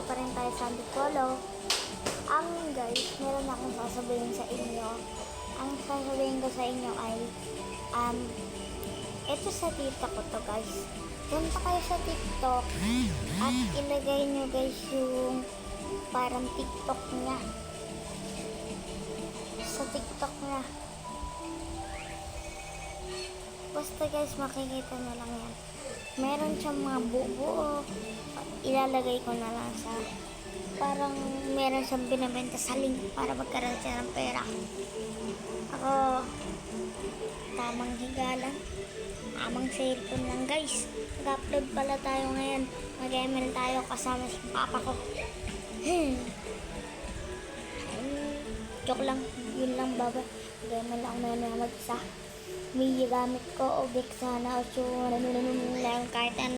nandito pa rin tayo sa Antipolo. Guys, meron akong sasabihin sa inyo. Ang sasabihin ko sa inyo ay, ito sa TikTok ko to guys. Punta kayo sa TikTok at ilagay nyo guys yung parang TikTok niya. Sa TikTok niya. Basta guys, makikita nyo lang yan. Meron siyang mga buo. Ilalagay ko na lang sa parang meron siyang binabenta sa link para magkaroon siya ng pera. Ako, tamang higalan. Tamang cellphone lang guys. Mag-upload pala tayo ngayon. Mag-ML tayo kasama si papa ko. Joke lang. Yun lang baba. Mag-ML ako na mag-isa. May gamit ko o sana o kahit ano.